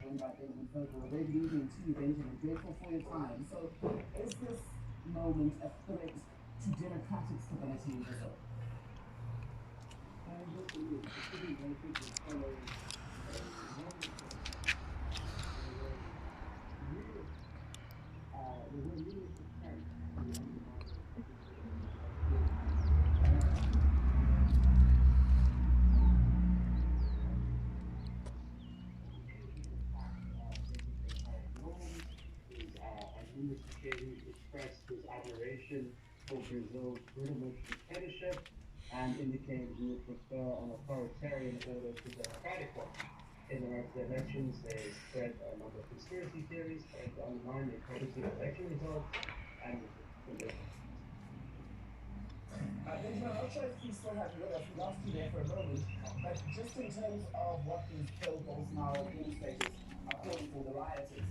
About things and so forth. They're leading to you, Benjamin. Grateful for your time. So, is this moment a threat to democratic stability in Brazil? Yes, it is. The city benefit will follow a longer process. There were numerous attempts to undermine the stability and Minister who expressed his admiration for Brazil's British dictatorship and indicated he would prefer an authoritarian order to democratic one. In the run to the elections, they spread a number of conspiracy theories trying to undermine the integrity of election results and the Benjamin, I'm not sure if you still have you with us. We lost you there for a moment. But just in terms of what is pro Bolsonaro administrators are calling for the rioters,